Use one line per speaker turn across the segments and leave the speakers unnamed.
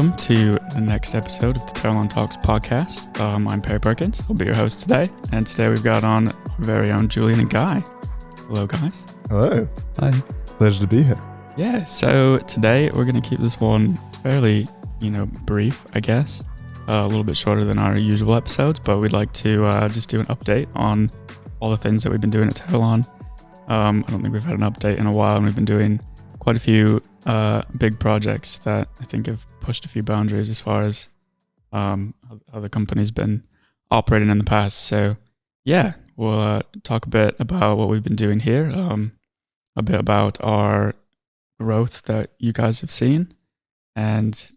welcome to the next episode of the Teralon Talks podcast. I'm Perkins. I'll be your host today. And today we've got on our very own Julian and Guy. Hello, guys.
Hello.
Hi.
Pleasure to be here.
Yeah, so today we're going to keep this one fairly, brief, I guess. A little bit shorter than our usual episodes, but we'd like to just do an update on all the things that we've been doing at Teralon. I don't think we've had an update in a while, and we've been doing quite a few big projects that I think have pushed a few boundaries as far as how the company's been operating in the past. So yeah, we'll talk a bit about what we've been doing here, a bit about our growth that you guys have seen, and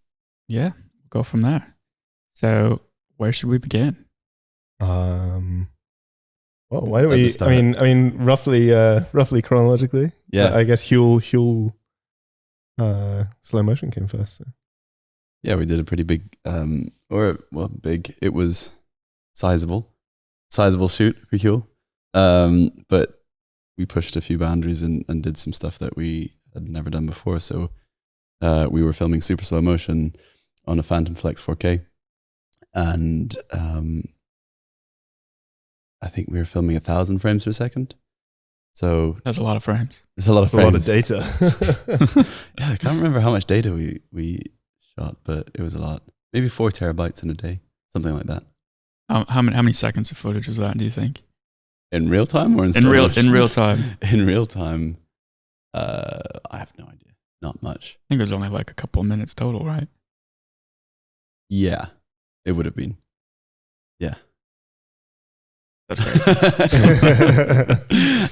yeah, we'll go from there. So where should we begin?
Well, why don't we? I mean, roughly chronologically.
Yeah,
I guess Huel slow motion came first. So.
Yeah, we did a pretty big, big. It was sizable shoot for Huel, but we pushed a few boundaries and did some stuff that we had never done before. So we were filming super slow motion on a Phantom Flex 4K, and I think we were filming 1,000 frames per second. So
that's a lot of frames.
It's a lot of frames.
A lot of data.
Yeah, I can't remember how much data we shot, but it was a lot. Maybe 4 terabytes in a day, something like that.
How many seconds of footage was that, do you think?
In real time or in
real time?
In real time, I have no idea. Not much.
I think it was only like a couple of minutes total, right?
Yeah, it would have been. Yeah.
That's crazy.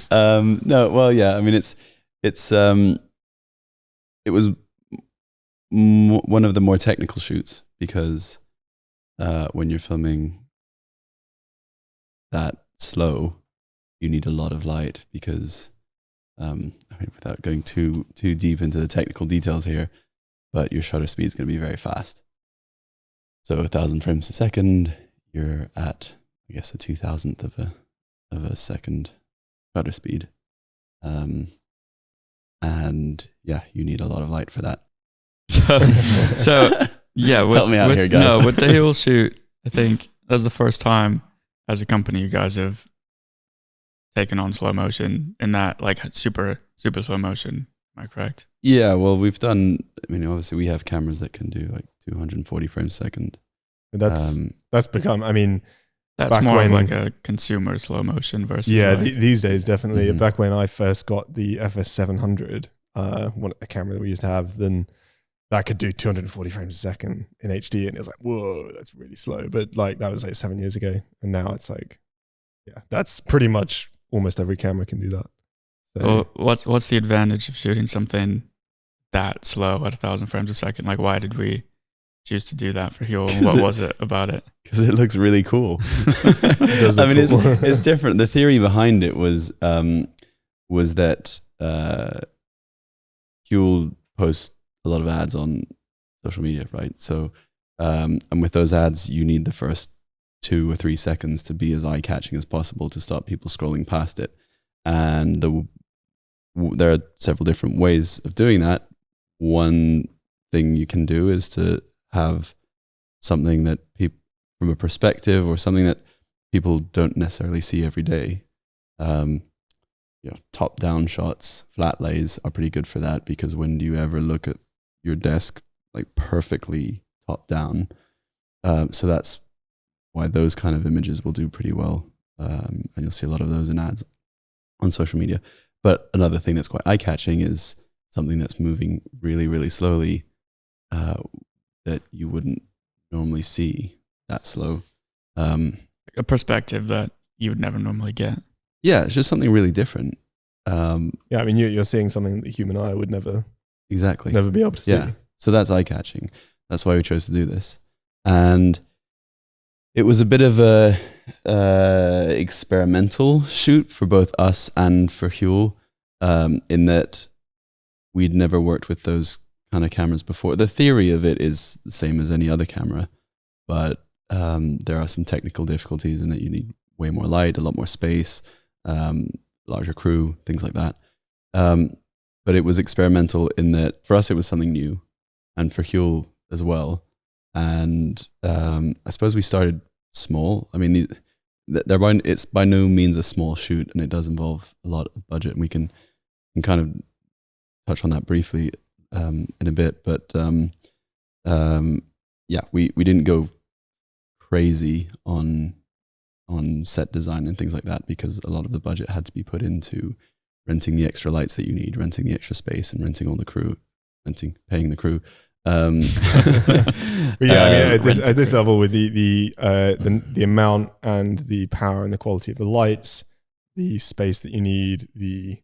No, well, yeah. I mean, it was one of the more technical shoots because when you're filming that slow, you need a lot of light because, without going too deep into the technical details here, but your shutter speed is going to be very fast. So 1,000 frames a second, you're at, I guess, a 2,000th of a second shutter speed. And yeah, you need a lot of light for that.
So yeah,
help me out here, guys.
No, with the Huel shoot, I think that's the first time as a company you guys have taken on slow motion in that like super slow motion. Am I correct? Yeah,
well, we've done. I mean, obviously, we have cameras that can do like 240 frames a second.
That's become. I mean,
that's more of like a consumer slow motion versus.
Yeah, these days definitely. Mm-hmm. Back when I first got the FS700, a camera that we used to have, then that could do 240 frames a second in HD, and it was like, whoa, that's really slow. But like that was like 7 years ago, and now it's like, yeah, that's pretty much almost every camera can do that.
So what's the advantage of shooting something that slow at 1,000 frames a second? Like, why did we choose to do that for Huel? What was it about it?
Because it looks really cool. It's different. The theory behind it was that Huel posts a lot of ads on social media, right? So, and with those ads, you need the first 2 or 3 seconds to be as eye-catching as possible to stop people scrolling past it. And there are several different ways of doing that. One thing you can do is to have something that people, from a perspective or something that people don't necessarily see every day. Top-down shots, flat lays are pretty good for that because when do you ever look at your desk like perfectly top-down? So that's why those kind of images will do pretty well. And you'll see a lot of those in ads on social media. But another thing that's quite eye-catching is something that's moving really, really slowly that you wouldn't normally see that slow.
A perspective that you would never normally get.
Yeah, it's just something really different.
I mean, you're seeing something that the human eye would never be able to see.
Yeah, so that's eye-catching. That's why we chose to do this. And it was a bit of a experimental shoot for both us and for Huel, in that we'd never worked with those kind of cameras before. The theory of it is the same as any other camera, but there are some technical difficulties in that you need way more light, a lot more space, larger crew, things like that. But it was experimental in that for us it was something new, and for Huel as well. And I suppose we started small. I mean, it's by no means a small shoot, and it does involve a lot of budget, and we can kind of touch on that briefly in a bit. But yeah, we didn't go crazy on set design and things like that, because a lot of the budget had to be put into renting the extra lights that you need, renting the extra space, and renting all the crew, paying the crew.
Yeah, I mean, at this level, with the amount and the power and the quality of the lights, the space that you need, the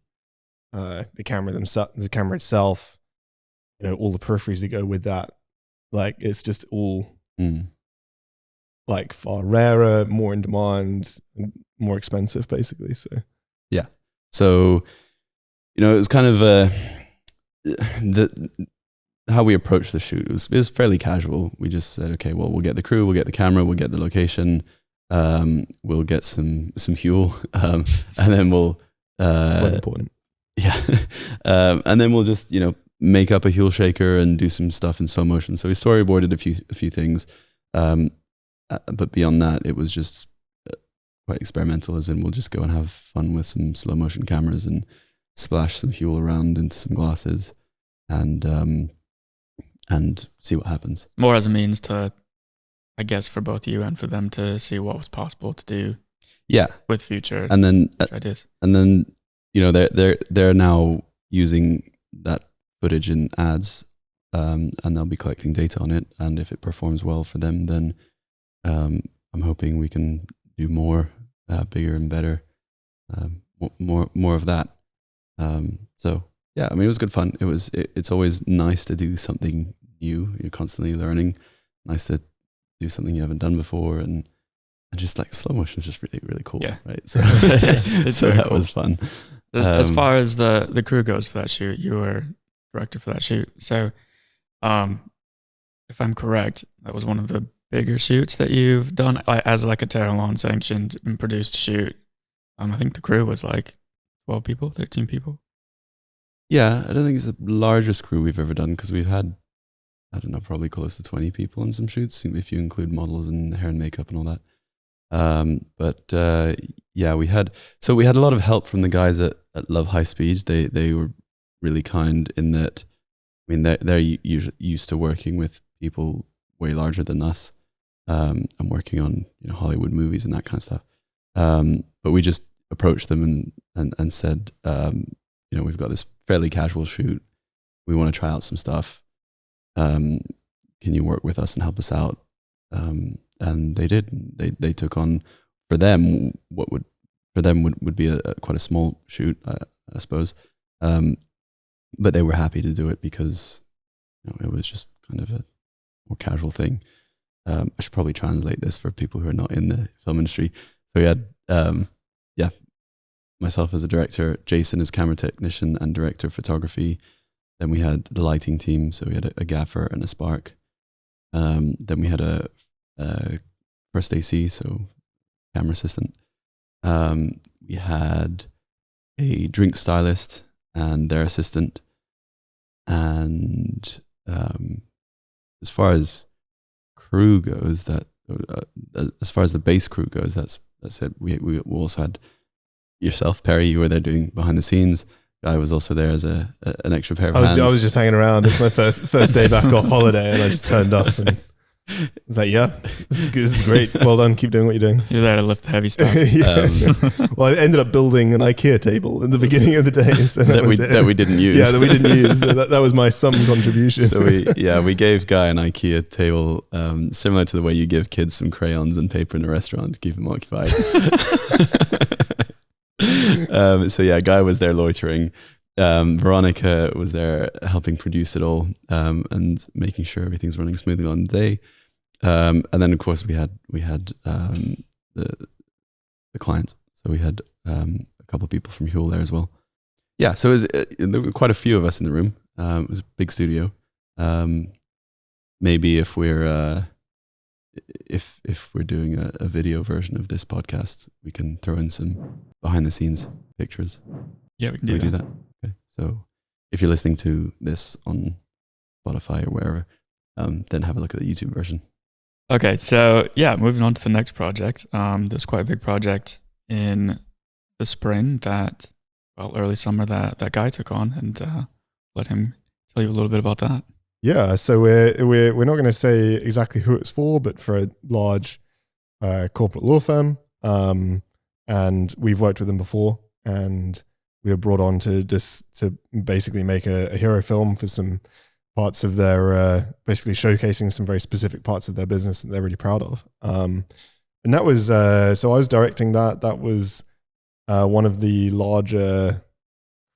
camera the camera itself, all the peripheries that go with that, like it's just all like far rarer, more in demand, and more expensive, basically. So
yeah, so it was kind of how we approached the shoot. It was fairly casual. We just said, okay, well, we'll get the crew, we'll get the camera, we'll get the location, we'll get some fuel, and then we'll
quite important.
Yeah, and then we'll just make up a fuel shaker and do some stuff in slow motion. So we storyboarded a few things, but beyond that, it was just quite experimental. As in, we'll just go and have fun with some slow motion cameras and splash some fuel around into some glasses, and see what happens.
More as a means to, I guess, for both you and for them to see what was possible to do.
Yeah,
with future
and then
ideas.
And then they're now using that footage in ads, and they'll be collecting data on it. And if it performs well for them, then I'm hoping we can do more, bigger and better, more of that. So yeah, I mean, it was good fun. It's always nice to do something new. You're constantly learning. Nice to do something you haven't done before, and just like slow motion is just really, really cool.
Yeah.
Right. So,
it's
so that
cool.
was fun.
As far as the crew goes for that shoot, you were director for that shoot. So, if I'm correct, that was one of the bigger shoots that you've done as like a Teralon sanctioned and produced shoot. I think the crew was like 12 people, 13 people.
Yeah, I don't think it's the largest crew we've ever done, because we've had, I don't know, probably close to 20 people in some shoots, if you include models and hair and makeup and all that. Yeah, we had a lot of help from the guys at Love High Speed. They were really kind in that. I mean, they're usually used to working with people way larger than us, and working on Hollywood movies and that kind of stuff. But we just approached them and said, we've got this fairly casual shoot. We want to try out some stuff. Can you work with us and help us out? And they did. They took on, for them, what would be quite a small shoot, I suppose. But they were happy to do it because it was just kind of a more casual thing. I should probably translate this for people who are not in the film industry. So we had, myself as a director, Jason as camera technician and director of photography. Then we had the lighting team. So we had a gaffer and a spark. Then we had a first AC, so camera assistant. We had a drink stylist and their assistant. And as far as crew goes, as far as the base crew goes, that's it. We also had yourself, Perry. You were there doing behind the scenes. I was also there as an extra pair of hands.
I was just hanging around. It's my first day back off holiday, and I just turned up and I was like, yeah, this is good. This is great. Well done. Keep doing what you're doing.
You're there to lift the heavy stuff.
Well, I ended up building an IKEA table in the beginning of the day. So that
we didn't use.
Yeah, that we didn't use. So that was my some contribution.
So we gave Guy an IKEA table, similar to the way you give kids some crayons and paper in a restaurant to keep them occupied. So yeah, Guy was there loitering. Veronica was there helping produce it all, and making sure everything's running smoothly on the day. And then of course we had the clients. So we had a couple of people from Huel there as well. Yeah, so there were quite a few of us in the room. It was a big studio. Maybe if we're doing a video version of this podcast, we can throw in some behind the scenes pictures.
Yeah, we can do that.
Okay, so if you're listening to this on Spotify or wherever, then have a look at the YouTube version.
Okay, so yeah, moving on to the next project. There's quite a big project in the spring early summer that Guy took on, and let him tell you a little bit about that.
Yeah, so we're not going to say exactly who it's for, but for a large corporate law firm, and we've worked with them before, and we were brought on to basically make a hero film for some parts of their basically showcasing some very specific parts of their business that they're really proud of. And that was so I was directing that. That was one of the larger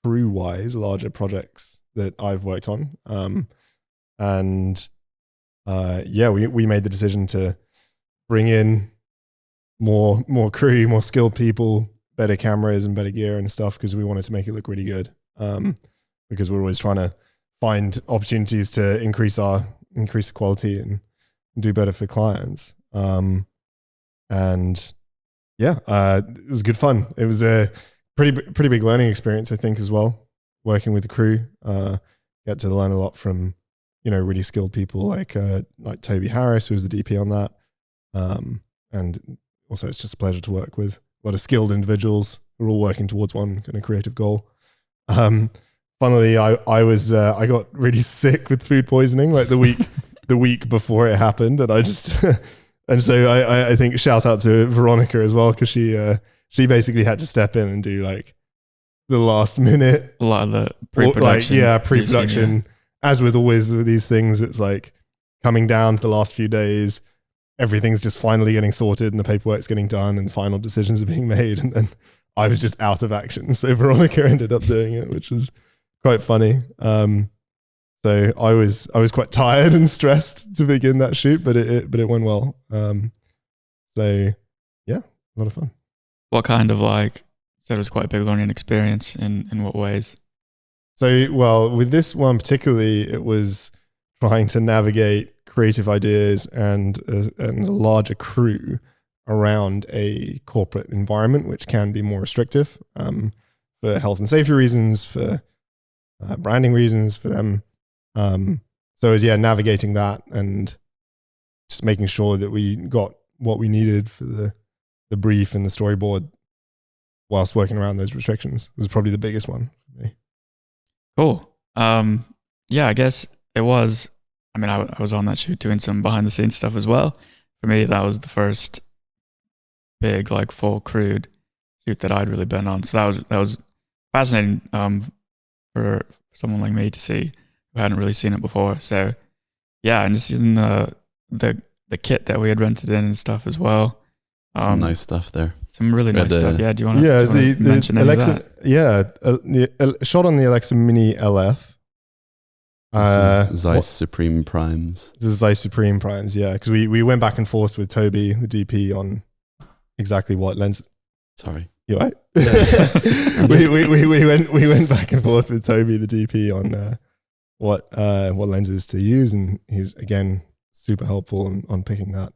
projects that I've worked on. And we made the decision to bring in more crew, more skilled people, better cameras and better gear and stuff, because we wanted to make it look really good. Because we're always trying to find opportunities to increase the quality and do better for clients. It was good fun. It was a pretty big learning experience, I think, as well, working with the crew. Get to learn a lot from, really skilled people like Toby Harris, who was the DP on that. And also it's just a pleasure to work with a lot of skilled individuals who are all working towards one kind of creative goal. Funnily, I got really sick with food poisoning like the week before it happened, and I just and so I think shout out to Veronica as well, because she basically had to step in and do like the last minute,
a lot of the pre-production.
Pre-production. Yeah. As with always with these things, it's like coming down to the last few days, everything's just finally getting sorted and the paperwork's getting done and final decisions are being made, and then I was just out of action. So Veronica ended up doing it, which was quite funny. So I was quite tired and stressed to begin that shoot, but it went well. So yeah, a lot of fun.
What kind of said it was quite a big learning experience in what ways?
So, well, with this one particularly, it was trying to navigate creative ideas and a larger crew around a corporate environment, which can be more restrictive for health and safety reasons, for branding reasons for them. So it was, navigating that and just making sure that we got what we needed for the brief and the storyboard whilst working around those restrictions. It was probably the biggest one for me.
Cool. I guess it was, I was on that shoot doing some behind the scenes stuff as well. For me, that was the first big, full crewed shoot that I'd really been on. So that was fascinating, for someone like me to see who hadn't really seen it before. So yeah, and just using the kit that we had rented in and stuff as well.
Some nice stuff there.
Some really nice stuff. Yeah, do you want to mention any
Alexa,
of that?
Yeah, shot on the Alexa Mini LF.
Zeiss Supreme Primes.
The Zeiss Supreme Primes, yeah. Because we went back and forth with Toby, the DP, on exactly what lens.
Sorry.
You right? we went back and forth with Toby, the DP, on what lenses to use, and he was again super helpful on picking that.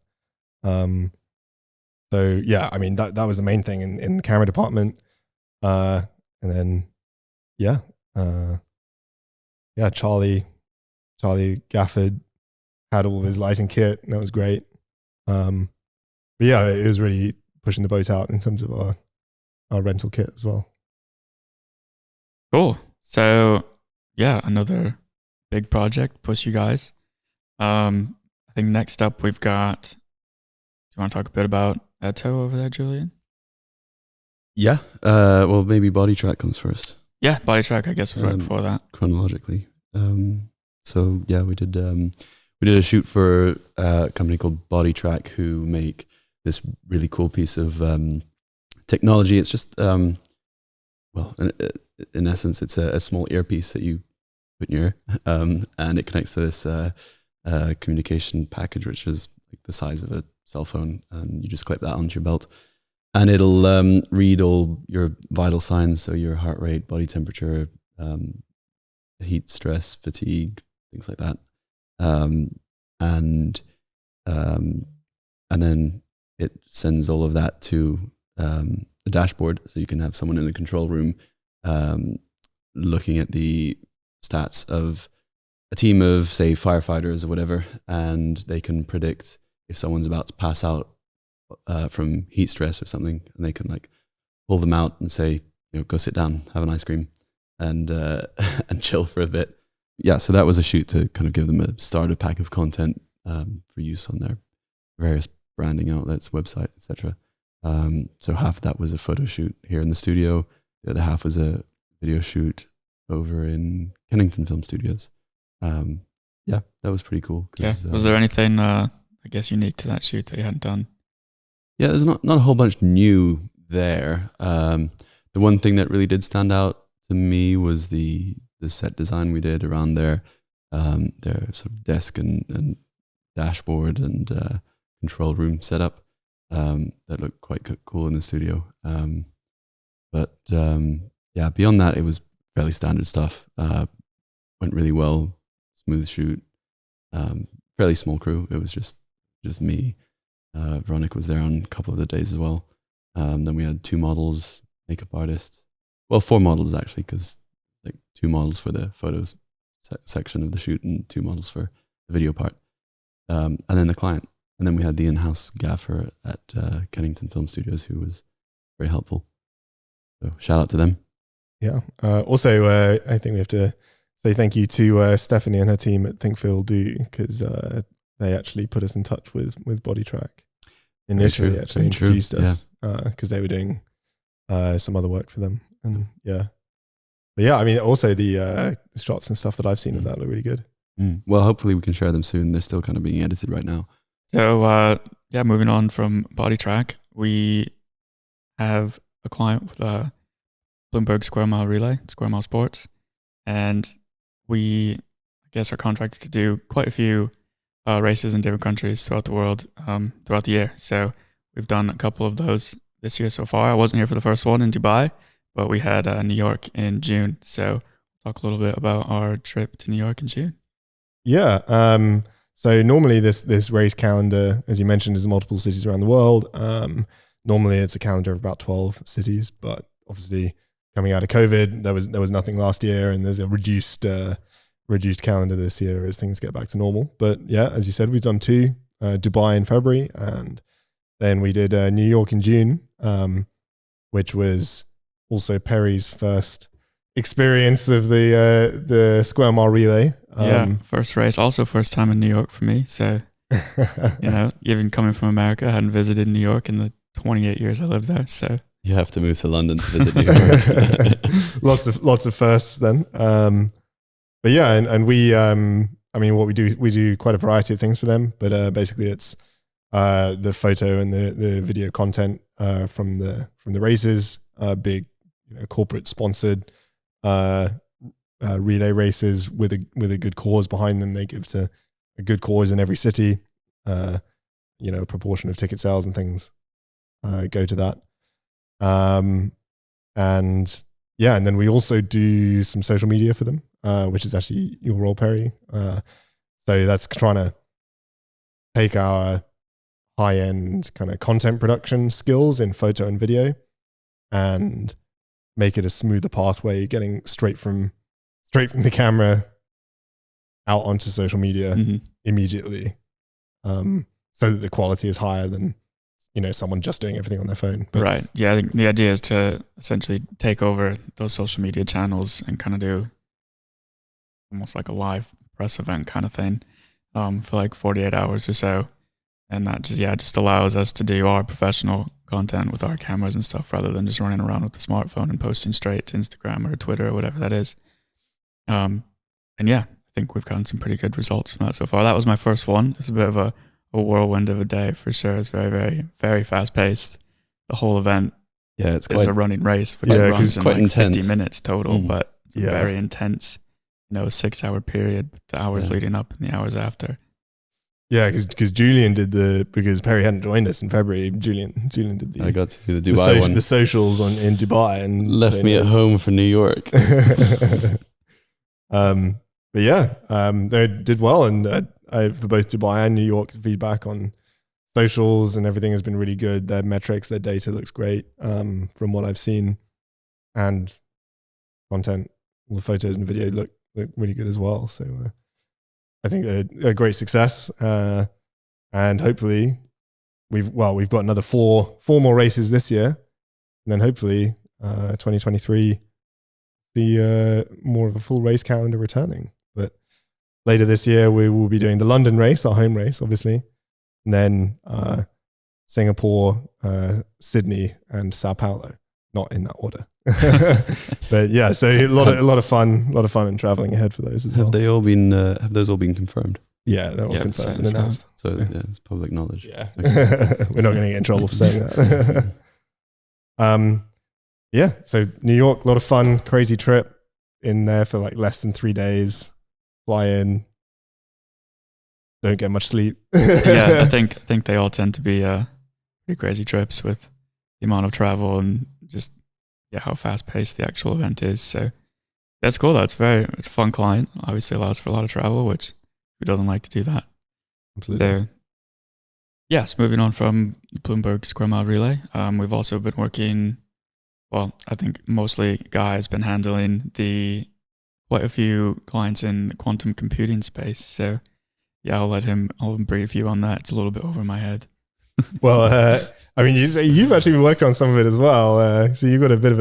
So yeah, that was the main thing in the camera department, and then Charlie Gafford had all of his lighting kit, and that was great. But yeah, it was really pushing the boat out in terms of our rental kit as well.
Cool. So yeah, another big project, push you guys. I think next up we've got, do you want to talk a bit about Eto over there, Julian?
Yeah. Well, maybe Body Track comes first.
Yeah, Body Track, I guess, was right before that.
Chronologically. So yeah, we did a shoot for a company called Body Track, who make this really cool piece of technology. It's just, in essence, it's a small earpiece that you put in your ear, and it connects to this communication package, which is like the size of a cell phone, and you just clip that onto your belt, and it'll read all your vital signs, so your heart rate, body temperature, heat, stress, fatigue, things like that, and then it sends all of that to a dashboard, so you can have someone in the control room looking at the stats of a team of, say, firefighters or whatever, and they can predict if someone's about to pass out from heat stress or something, and they can like pull them out and say, go sit down, have an ice cream, and and chill for a bit. Yeah, so that was a shoot to kind of give them a starter pack of content for use on their various branding outlets, website, etc. So half of that was a photo shoot here in the studio. The other half was a video shoot over in Kennington Film Studios. Yeah, that was pretty cool.
Yeah. Was there anything, I guess, unique to that shoot that you hadn't done?
Yeah, there's not a whole bunch new there. The one thing that really did stand out to me was the set design we did around their sort of desk and dashboard and control room setup. That looked quite cool in the studio. But yeah, beyond that, it was fairly standard stuff. Went really well, smooth shoot. Fairly small crew. It was just me. Veronica was there on a couple of the days as well. Then we had 2 models, makeup artists. Well, 4 models actually, because like 2 models for the photos section of the shoot and 2 models for the video part. And then the client. And then we had the in-house gaffer at Kennington Film Studios who was very helpful. So shout out to them.
Yeah. Also, I think we have to say thank you to Stephanie and her team at Think Feel Do, because they actually put us in touch with BodyTrack. Initially, actually introduced us because they were doing some other work for them. And yeah. But yeah, I mean, also the shots and stuff that I've seen of that look really good.
Well, hopefully we can share them soon. They're still kind of being edited right now.
So yeah, moving on from BodyTrack, we have a client with Bloomberg Square Mile Relay, Square Mile Sports, and we, I guess, are contracted to do quite a few races in different countries throughout the world throughout the year. So we've done a couple of those this year so far. I wasn't here for the first one in Dubai, but we had New York in June. So talk a little bit about our trip to New York in June.
Yeah. So normally this race calendar, as you mentioned, is multiple cities around the world. Normally it's a calendar of about 12 cities, but obviously coming out of COVID, there was nothing last year, and there's a reduced calendar this year as things get back to normal. But yeah, as you said, we've done 2, Dubai in February, and then we did New York in June, which was also Perry's first experience of the Square Mile Relay.
Yeah, first race, also first time in New York for me. So, even coming from America, I hadn't visited New York in the 28 years I lived there. So
you have to move to London to visit New York.
lots of firsts then. But yeah, and we, I mean, what we do quite a variety of things for them, but basically it's the photo and the video content from the races, big corporate sponsored relay races with a good cause behind them. They give to a good cause in every city. A proportion of ticket sales and things go to that. And yeah, and then we also do some social media for them, which is actually your role, Perry. So that's trying to take our high-end kind of content production skills in photo and video and make it a smoother pathway, getting straight from the camera out onto social media immediately, so that the quality is higher than someone just doing everything on their phone. But
right. Yeah, I think the idea is to essentially take over those social media channels and kind of do almost like a live press event kind of thing for like 48 hours or so. And that just allows us to do our professional content with our cameras and stuff rather than just running around with the smartphone and posting straight to Instagram or Twitter or whatever that is. And yeah, I think we've gotten some pretty good results from that so far. That was my first one. It's a bit of a whirlwind of a day for sure. It's very, very, very fast paced. The whole event is a running race, which runs in
quite
like
intense.
50 minutes total, but it's a very intense, 6-hour period with the hours leading up and the hours after.
Yeah, because Julian because Perry hadn't joined us in February. Julian did
I got to do the Dubai one.
The socials in Dubai and
left me at home for New York.
But yeah, they did well, and for both Dubai and New York, the feedback on socials and everything has been really good. Their metrics, their data looks great from what I've seen, and content, all the photos and video look really good as well. So I think a great success. And hopefully we've got another four more races this year. And then hopefully 2023, the more of a full race calendar returning. But later this year, we will be doing the London race, our home race, obviously. And then Singapore, Sydney, and Sao Paulo, not in that order. But yeah, so a lot of fun and traveling ahead for those as well.
Have they all been? Have those all been confirmed?
Yeah, they're all confirmed and announced.
So yeah, it's public knowledge.
Yeah,
Okay.
we're not going to get in trouble for saying that. Yeah, so New York, a lot of fun, crazy trip in there for like less than 3 days. Fly in, don't get much sleep.
Yeah, I think they all tend to be pretty crazy trips with the amount of travel and just how fast paced the actual event is. So that's cool. It's a fun client. Obviously allows for a lot of travel, which who doesn't like to do that?
Absolutely.
So, yes, moving on from the Bloomberg Square Mile Relay, we've also been working. Well, I think mostly Guy has been handling quite a few clients in the quantum computing space. So yeah, I'll brief you on that. It's a little bit over my head.
Well, I mean, you've actually worked on some of it as well, so you've got a bit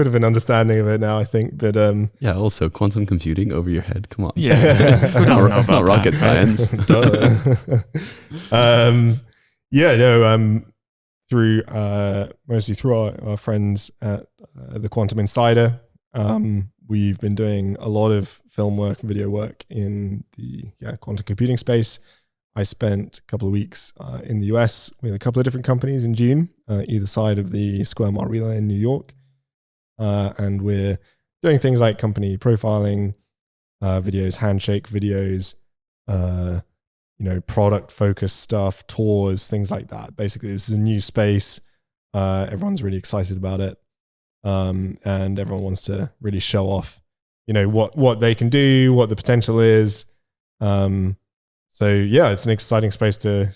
of an understanding of it now, I think. But
yeah, also quantum computing over your head. Come on,
yeah,
it's not rocket science.
Mostly through our friends at the Quantum Insider, we've been doing a lot of film work and video work in the quantum computing space. I spent a couple of weeks in the US with a couple of different companies in June, either side of the Square Mile Relay in New York. And we're doing things like company profiling videos, handshake videos, product focused stuff, tours, things like that. Basically, this is a new space. Everyone's really excited about it. And everyone wants to really show off, what they can do, what the potential is. So yeah, it's an exciting space to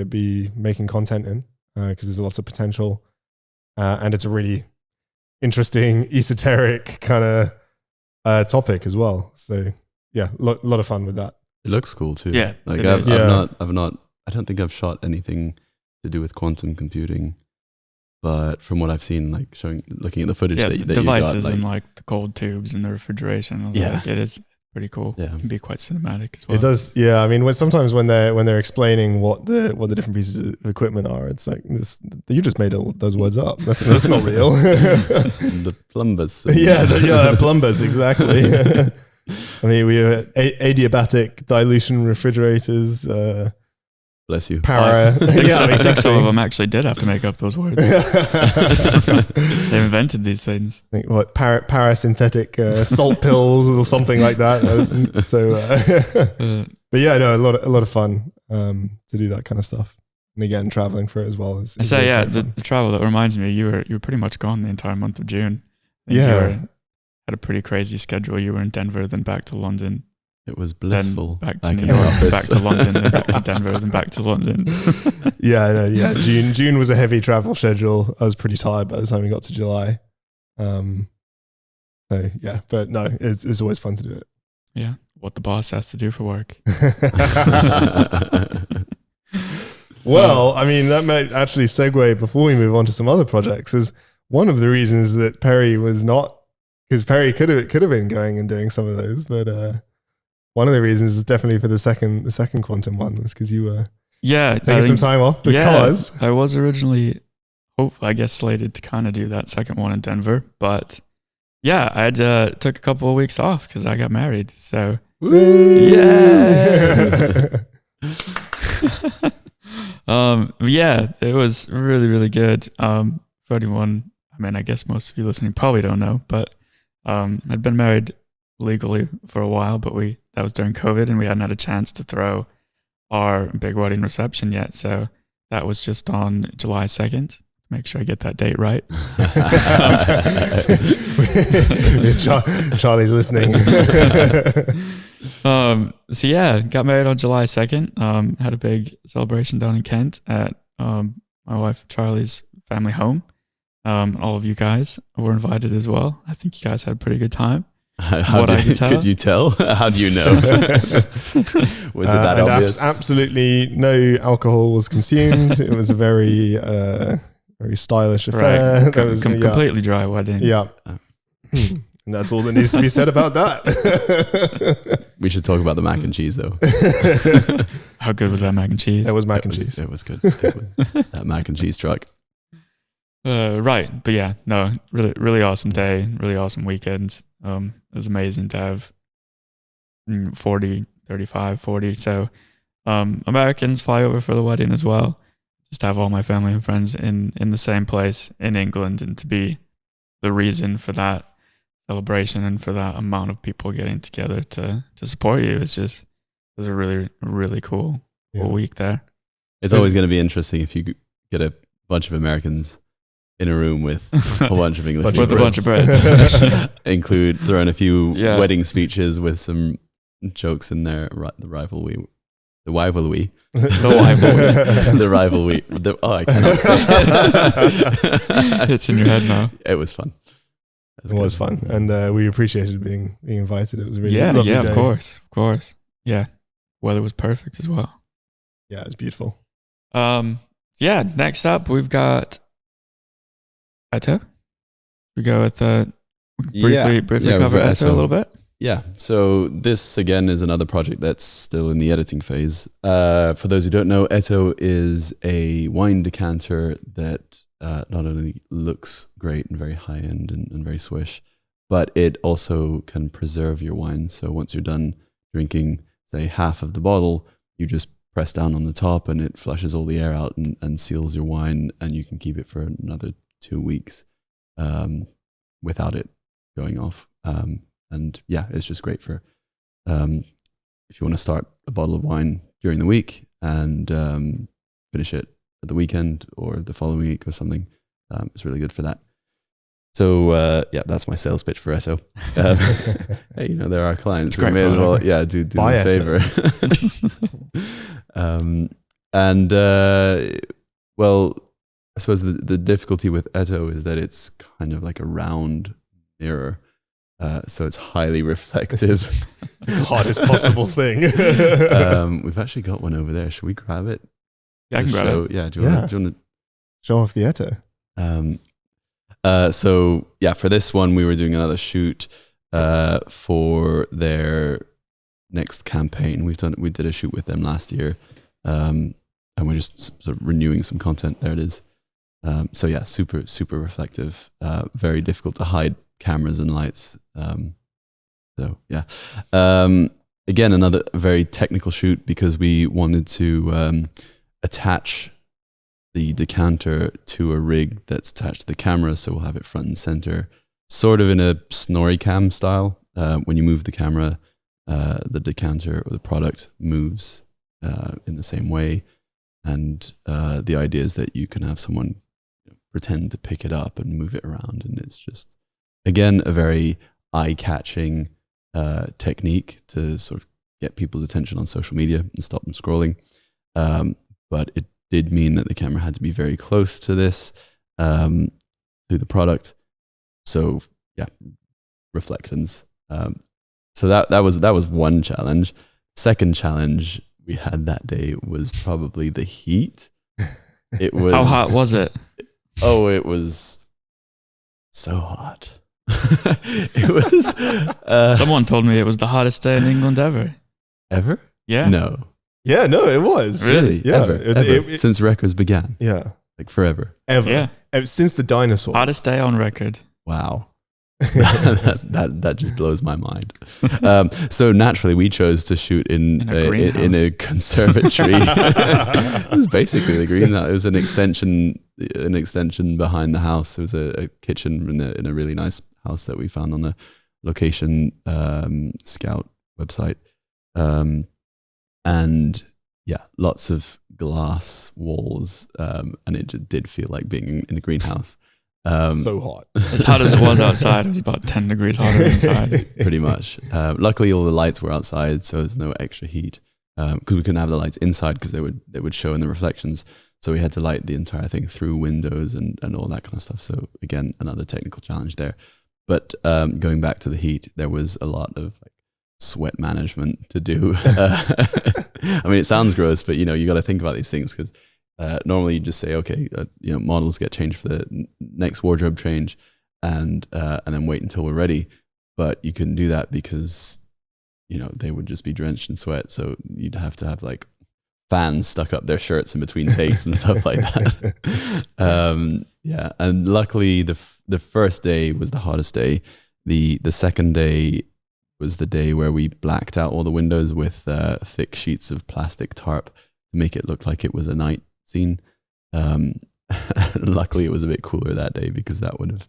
be making content in, because there's lots of potential. And it's a really interesting, esoteric kind of topic as well. So yeah, a lot of fun with that.
It looks cool too.
Yeah,
like I don't think I've shot anything to do with quantum computing, but from what I've seen, like looking at the footage that
devices
you got,
and like the cold tubes and the refrigeration. It is pretty cool. Yeah, it can be quite cinematic as well.
It does. Yeah, I mean, sometimes when they're explaining what the different pieces of equipment are, it's like this. You just made all those words up. That's not real.
The plumbers.
Plumbers, exactly. I mean, we have adiabatic dilution refrigerators.
Bless you.
Para.
I think some of them actually did have to make up those words. They invented these things.
I think parasynthetic salt pills or something like that. But yeah, no, a lot of fun to do that kind of stuff. And again, traveling for it as well.
The travel, that reminds me, you were pretty much gone the entire month of June. Had a pretty crazy schedule. You were in Denver, then back to London.
It was blissful.
Back to New York, back to London, then back to Denver, then back to London.
June was a heavy travel schedule. I was pretty tired by the time we got to July. So yeah, but no, it's always fun to do it.
Yeah, what the boss has to do for work.
Well, I mean, that might actually segue before we move on to some other projects. Is one of the reasons that Perry was not, because Perry could have been going and doing some of those, but one of the reasons is definitely for the second quantum one was because you were taking some time off because
I was originally slated to kind of do that second one in Denver, but yeah, I took a couple of weeks off because I got married. So yeah, it was really, really good. For anyone, I mean, I guess most of you listening probably don't know, but I'd been married legally for a while, but that was during COVID and we hadn't had a chance to throw our big wedding reception yet. So that was just on July 2nd. Make sure I get that date right.
Charlie's listening.
So yeah, got married on July 2nd. Had a big celebration down in Kent at my wife Charlie's family home. All of you guys were invited as well. I think you guys had a pretty good time.
Could you tell? How do you know? Was it that obvious?
Absolutely no alcohol was consumed. It was a very very stylish affair.
Right. Completely dry wedding.
Yeah. And that's all that needs to be said about that.
We should talk about the mac and cheese, though.
How good was that mac and cheese?
It was mac and cheese.
It was good. That mac and cheese truck.
Right. But yeah, no, really, really awesome day. Really awesome weekend. It was amazing to have 40, 35, 40. So Americans fly over for the wedding as well. Just to have all my family and friends in the same place in England, and to be the reason for that celebration and for that amount of people getting together to support you. It was a really, really cool week there.
It's always going to be interesting if you get a bunch of Americans in a room with a bunch of English
with a bunch of Brits.
Include throwing a few wedding speeches with some jokes in there. The rivalry. I cannot say it.
It's in your head now.
It was fun.
It was fun, and we appreciated being invited. It was a really lovely day.
Of course. Yeah, weather was perfect as well.
Yeah, it was beautiful.
Next up we've got Eto. We go with briefly cover Eto a little bit.
Yeah, so this again is another project that's still in the editing phase. For those who don't know, Eto is a wine decanter that not only looks great and very high end and very swish, but it also can preserve your wine. So once you're done drinking, say, half of the bottle, you just press down on the top and it flushes all the air out and seals your wine, and you can keep it for another 2 weeks without it going off. And yeah, it's just great for if you want to start a bottle of wine during the week and finish it at the weekend or the following week or something. It's really good for that. So that's my sales pitch for Eto. Hey, there are clients who may as well, do
Buy
me a favor. I suppose the difficulty with Eto is that it's kind of like a round mirror. So it's highly reflective.
The hardest possible thing.
We've actually got one over there. Should we grab it?
Yeah, I can grab it.
Yeah, do you want to
show off the Eto?
For this one, we were doing another shoot for their next campaign. We did a shoot with them last year, and we're just sort of renewing some content. There it is. Super, super reflective. Very difficult to hide cameras and lights. Again, another very technical shoot because we wanted to attach the decanter to a rig that's attached to the camera, so we'll have it front and center, sort of in a snorri cam style. When you move the camera, the decanter or the product moves in the same way, and the idea is that you can have someone pretend to pick it up and move it around, and it's just, again, a very eye-catching technique to sort of get people's attention on social media and stop them scrolling. But it did mean that the camera had to be very close to this, to the product. So yeah, reflections. So that was one challenge. Second challenge we had that day was probably the heat. It was.
How hot was it?
Oh, it was so hot. It was.
Someone told me it was the hottest day in England ever.
Ever?
Yeah.
No.
Yeah, no, it was.
Really?
Yeah.
Ever. Since records began.
Yeah.
Like forever.
Ever.
Yeah.
Since the dinosaurs.
Hottest day on record.
Wow. that just blows my mind. So naturally, we chose to shoot in a conservatory. It was basically the greenhouse. It was an extension behind the house. It was a kitchen in a really nice house that we found on a location scout website, and yeah, lots of glass walls, and it did feel like being in a greenhouse.
So hot.
As hot as it was outside, it was about 10 degrees hotter inside.
Pretty much. Luckily, all the lights were outside, so there's no extra heat. Because we couldn't have the lights inside because they would show in the reflections. So we had to light the entire thing through windows and all that kind of stuff. So again, another technical challenge there. But going back to the heat, there was a lot of like sweat management to do. I mean, it sounds gross, but you know, you got to think about these things because normally you just say, okay, you know, models get changed for the next wardrobe change, and then wait until we're ready. But you couldn't do that because, you know, they would just be drenched in sweat. So you'd have to have like fans stuck up their shirts in between takes and stuff like that. Yeah, and luckily the first day was the hottest day. The second day was the day where we blacked out all the windows with thick sheets of plastic tarp to make it look like it was a night scene. Luckily, it was a bit cooler that day because that would have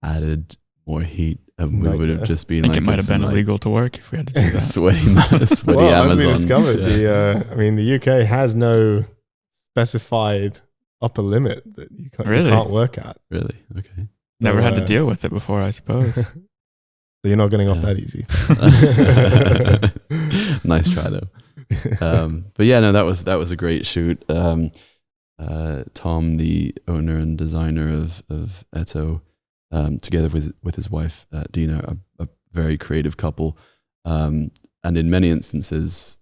added more heat, and we would have just been.
I think it might have been illegal to work if we had to do that.
sweaty
well,
Amazon.
as we discovered, the UK has no specified upper limit that you can't work at.
Really? Okay.
Never had to deal with it before, I suppose.
So you're not getting off that easy.
Nice try though. But yeah, no, that was a great shoot. Tom, the owner and designer of Eto, together with his wife Dina, a very creative couple, and in many instances,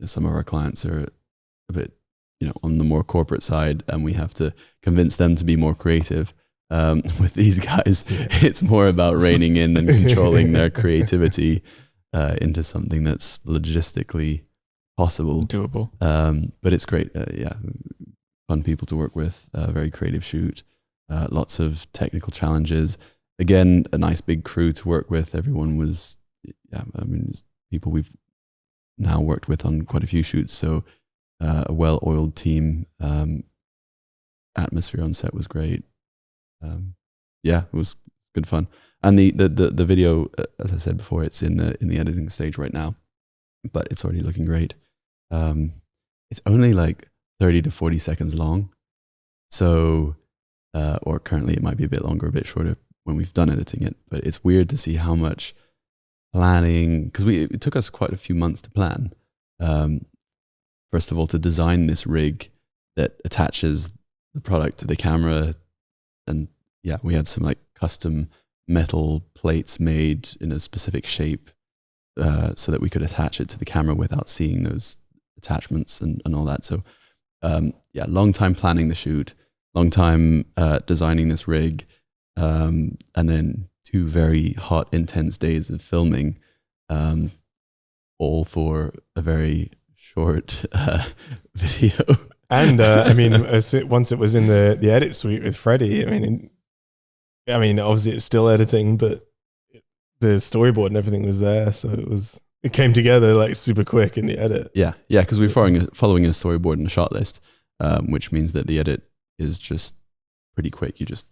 some of our clients are a bit, you know, on the more corporate side, and we have to convince them to be more creative. With these guys, it's more about reining in and controlling their creativity into something that's logistically possible,
doable.
But it's great. Yeah, fun people to work with. Very creative shoot. Lots of technical challenges. Again, a nice big crew to work with. Everyone was, I mean, people we've now worked with on quite a few shoots. So a well-oiled team. Atmosphere on set was great. Yeah, it was good fun. And the video, as I said before, it's in the editing stage right now, but it's already looking great. It's only like 30 to 40 seconds long. So, or currently it might be a bit longer, a bit shorter when we've done editing it, but it's weird to see how much planning, because it took us quite a few months to plan. First of all, to design this rig that attaches the product to the camera. And yeah, we had some like custom metal plates made in a specific shape so that we could attach it to the camera without seeing those attachments and all that. So yeah, long time planning the shoot, long time designing this rig, and then 2 very hot, intense days of filming, all for a very short video. And
I mean, once it was in the edit suite with Freddie, I mean, obviously it's still editing, but the storyboard and everything was there, so it came together like super quick in the edit.
Yeah, because we're following a storyboard and a shot list, which means that the edit is just pretty quick. You just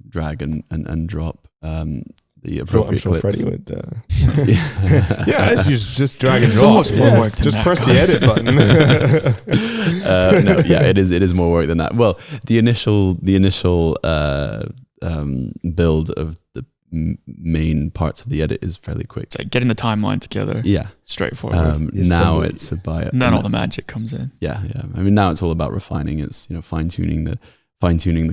drag and drop the appropriate clips.
Freddie would. Yeah, you just drag and drop.
So much more work than
just
that,
press
guys.
the edit button.
No, yeah, it is more work than that. Well, the initial build of the main parts of the edit is fairly quick.
It's like getting the timeline together.
Yeah,
straightforward.
Now it's about,
and then all the magic comes in.
Yeah. I mean, now it's all about refining. It's fine tuning the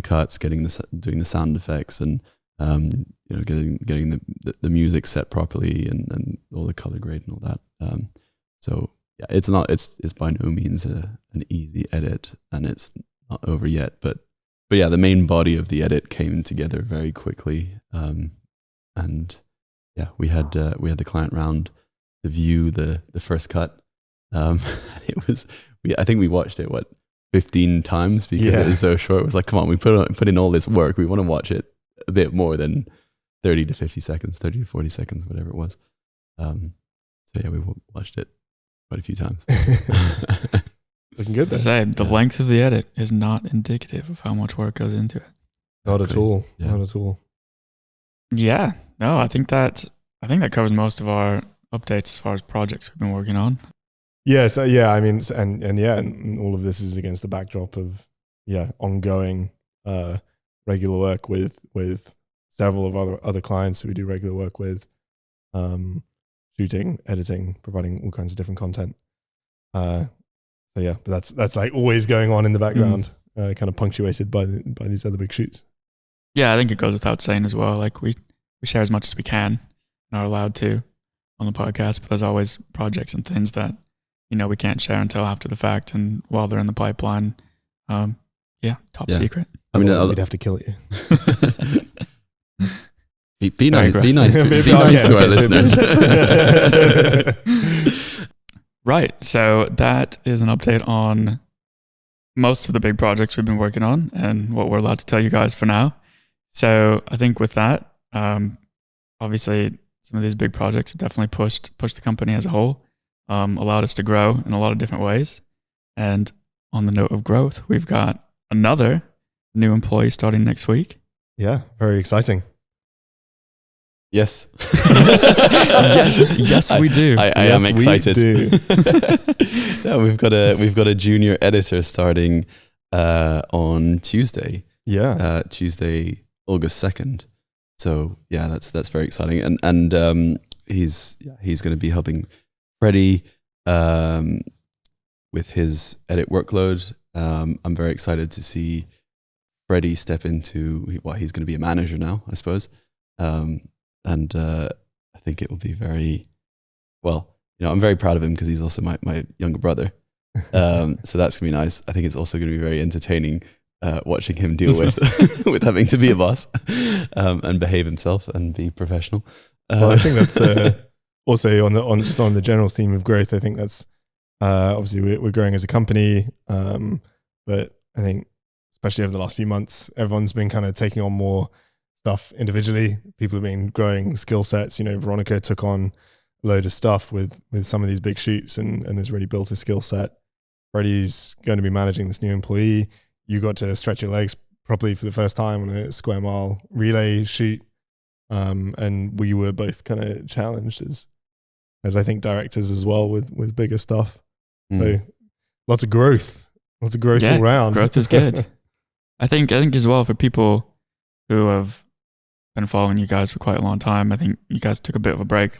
cuts, doing the sound effects, and getting the music set properly, and all the color grade and all that. So yeah, it's by no means an easy edit, and it's not over yet. But yeah, the main body of the edit came together very quickly. And yeah, we had the client round to view the first cut. I think we watched it 15 times because it was so short. It was like, come on, we put in all this work. We want to watch it a bit more than 30 to 50 seconds, 30 to 40 seconds, whatever it was. So yeah, we watched it quite a few times.
Looking good
there. The length of the edit is not indicative of how much work goes into it.
Not at all.
Yeah.
Not at all.
Yeah. No, I think that covers most of our updates as far as projects we've been working on.
Yeah. So yeah, I mean, and all of this is against the backdrop of ongoing regular work with several of other clients who we do regular work with, shooting, editing, providing all kinds of different content. So yeah, but that's like always going on in the background, kind of punctuated by these other big shoots.
Yeah, I think it goes without saying as well. Like we we share as much as we can and are allowed to on the podcast, but there's always projects and things that, you know, we can't share until after the fact and while they're in the pipeline. Top secret.
I mean,
we'd have to kill you.
Be nice to our listeners.
Right. So that is an update on most of the big projects we've been working on and what we're allowed to tell you guys for now. So I think with that, obviously some of these big projects have definitely pushed the company as a whole, allowed us to grow in a lot of different ways. And on the note of growth, we've got another new employee starting next week.
Yeah, very exciting.
Yes.
yes, we do.
I am excited. Yeah, we've got a junior editor starting on Tuesday.
Yeah,
Tuesday, August 2nd. So yeah, that's very exciting. And he's going to be helping Freddie with his edit workload. I'm very excited to see Freddie step into he's going to be a manager now, I suppose. And I think it will be very well. You know, I'm very proud of him because he's also my younger brother. So that's gonna be nice. I think it's also gonna be very entertaining watching him deal with with having to be a boss and behave himself and be professional.
Well, I think that's also on the general theme of growth. I think that's obviously we're growing as a company, but I think especially over the last few months, everyone's been kind of taking on more stuff individually. People have been growing skill sets. You know, Veronica took on a load of stuff with some of these big shoots and has really built a skill set. Freddie's going to be managing this new employee. You got to stretch your legs properly for the first time on a square mile relay shoot. And we were both kind of challenged as I think directors as well with bigger stuff. So lots of growth all around.
Growth is good. I think as well for people who have been following you guys for quite a long time. I think you guys took a bit of a break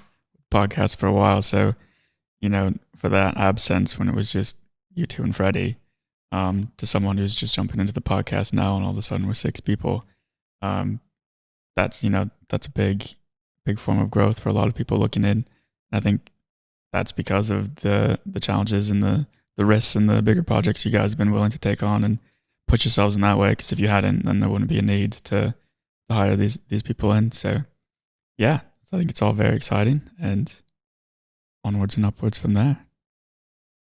podcast for a while. So, you know, for that absence when it was just you two and Freddie, to someone who's just jumping into the podcast now and all of a sudden we're 6 people, that's a big form of growth for a lot of people looking in. I think that's because of the challenges and the risks and the bigger projects you guys have been willing to take on and put yourselves in that way. Because if you hadn't, then there wouldn't be a need to hire these people in. So yeah, so I think it's all very exciting and onwards and upwards from there.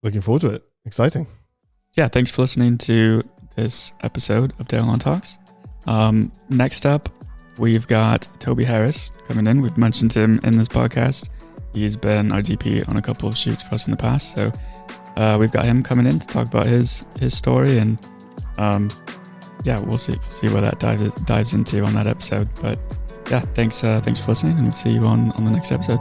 Looking forward to it. Exciting.
Yeah, thanks for listening to this episode of Teralon Talks. Next up, we've got Toby Harris coming in. We've mentioned him in this podcast. He's been our DP on a couple of shoots for us in the past. So we've got him coming in to talk about his story and we'll see where that dives into on that episode. But yeah, thanks for listening, and we'll see you on the next episode.